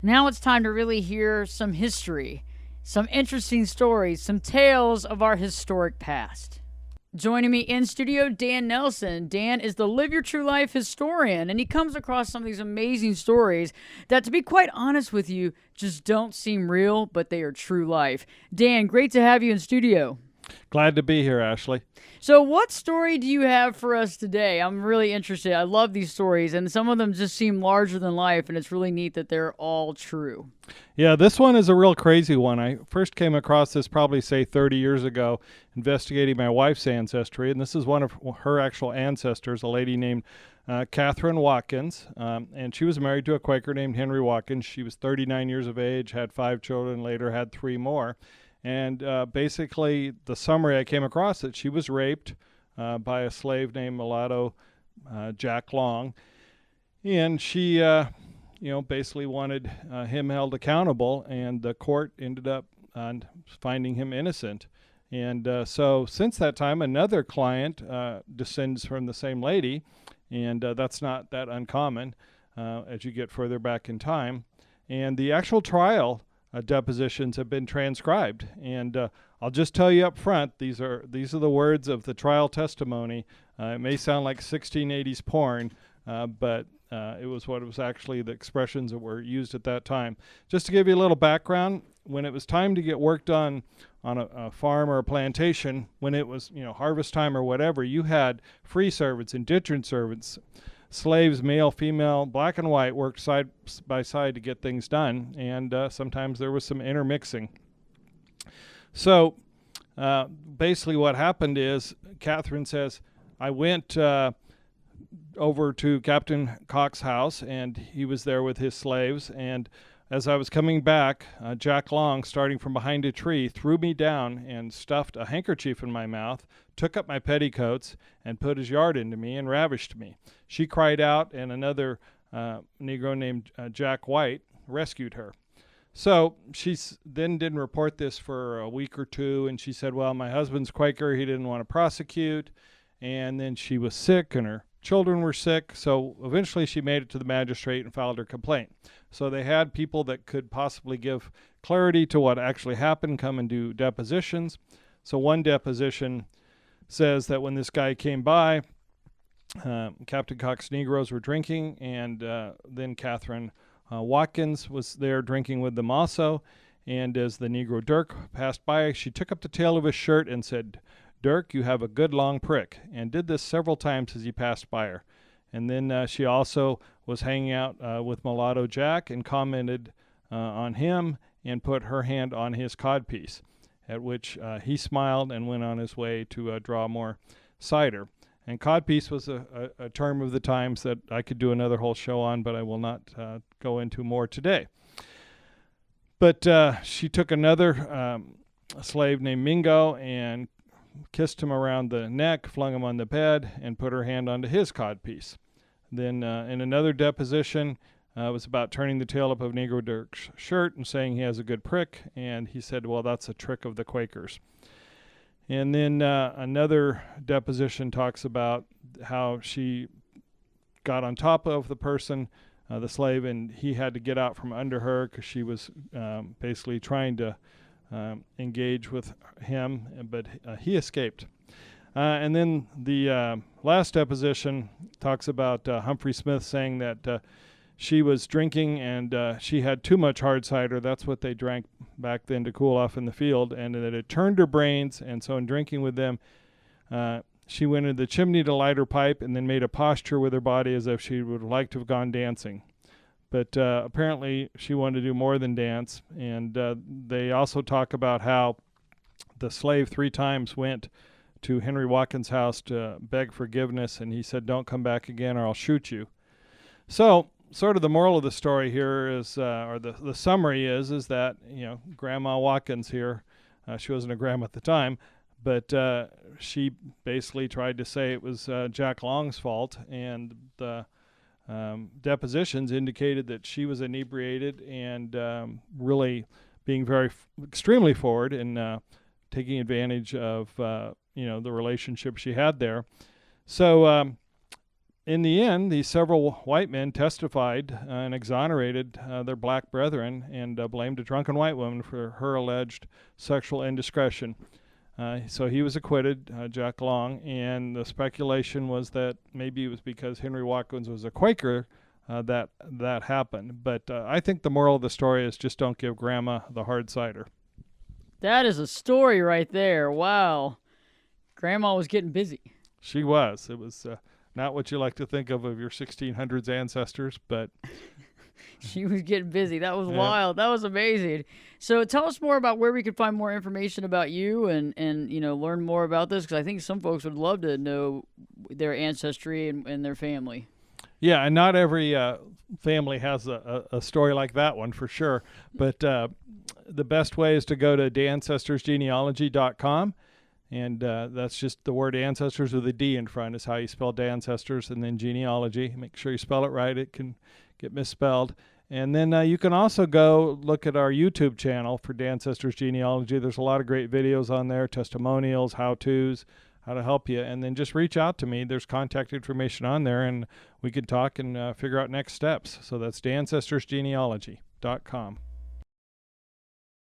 Now it's time to really hear some history, some interesting stories, some tales of our historic past. Joining me in studio, Dan Nelson. Dan is the Live Your True Life historian, and he comes across some of these amazing stories that, to be quite honest with you, just don't seem real, but they are true life. Dan, great to have you in studio. Glad to be here, Ashley. So, what story do you have for us today? I'm really interested. I love these stories, and some of them just seem larger than life, and it's really neat that they're all true. Yeah, this one is a real crazy one. I first came across this probably, say, 30 years ago, investigating my wife's ancestry, and this is one of her actual ancestors, a lady named Catherine Watkins, and she was married to a Quaker named Henry Watkins. She was 39 years of age, had 5 children, later had 3 more. And basically, the summary I came across that she was raped by a slave named mulatto Jack Long, and she, basically wanted him held accountable, and the court ended up finding him innocent. And so, since that time, another client descends from the same lady, and that's not that uncommon as you get further back in time. And the actual trial depositions have been transcribed, and I'll just tell you up front, these are the words of the trial testimony. It may sound like 1680s porn, but it was what it was actually the expressions that were used at that time. Just to give you a little background, when it was time to get work done on a farm or a plantation, when it was harvest time or whatever, you had free servants, indentured servants, slaves, male, female, black and white, worked side by side to get things done, and sometimes there was some intermixing. So basically what happened is, Catherine says, I went over to Captain Cox's house, and he was there with his slaves, and as I was coming back, Jack Long, starting from behind a tree, threw me down and stuffed a handkerchief in my mouth, took up my petticoats, and put his yard into me and ravished me. She cried out, and another Negro named Jack White rescued her. So she then didn't report this for a week or two, and she said, well, my husband's Quaker, he didn't want to prosecute, and then she was sick, and her children were sick, so eventually she made it to the magistrate and filed her complaint. So they had people that could possibly give clarity to what actually happened come and do depositions. So one deposition says that when this guy came by, Captain Cox's Negroes were drinking, and then Catherine Watkins was there drinking with them also, and as the Negro Dirk passed by, she took up the tail of his shirt and said, Dirk, you have a good long prick, and did this several times as he passed by her. And then she also was hanging out with Mulatto Jack and commented on him and put her hand on his codpiece, at which he smiled and went on his way to draw more cider. And codpiece was a term of the times that I could do another whole show on, but I will not go into more today. But she took another slave named Mingo and kissed him around the neck, flung him on the bed, and put her hand onto his codpiece. Then in another deposition, it was about turning the tail up of Negro Dirk's shirt and saying he has a good prick, and he said, well, that's a trick of the Quakers. And then another deposition talks about how she got on top of the person, the slave, and he had to get out from under her because she was basically trying to engage with him, but he escaped. And then the last deposition talks about Humphrey Smith saying that she was drinking and she had too much hard cider. That's what they drank back then to cool off in the field, and that it turned her brains, and so in drinking with them, she went into the chimney to light her pipe and then made a posture with her body as if she would like to have gone dancing. But apparently she wanted to do more than dance, and they also talk about how the slave 3 times went to Henry Watkins' house to beg forgiveness, and he said, don't come back again or I'll shoot you. So sort of the moral of the story here is, or the summary is that, Grandma Watkins here, she wasn't a grandma at the time, but she basically tried to say it was Jack Long's fault, and the depositions indicated that she was inebriated and really being extremely forward in taking advantage of the relationship she had there. So in the end, these several white men testified and exonerated their black brethren and blamed a drunken white woman for her alleged sexual indiscretion. So he was acquitted, Jack Long, and the speculation was that maybe it was because Henry Watkins was a Quaker that happened. But I think the moral of the story is just don't give Grandma the hard cider. That is a story right there. Wow. Grandma was getting busy. She was. It was not what you like to think of your 1600s ancestors, but she was getting busy. That was wild. That was amazing. So tell us more about where we could find more information about you and learn more about this, because I think some folks would love to know their ancestry and their family. Yeah, and not every family has a story like that one for sure. But the best way is to go to dancestorsgenealogy.com. And that's just the word ancestors with a D in front is how you spell Dancestors, and then genealogy. Make sure you spell it right. It can get misspelled. And then you can also go look at our YouTube channel for Dancestors Genealogy. There's a lot of great videos on there, testimonials, how-tos, how to help you. And then just reach out to me. There's contact information on there, and we can talk and figure out next steps. So that's dancestorsgenealogy.com.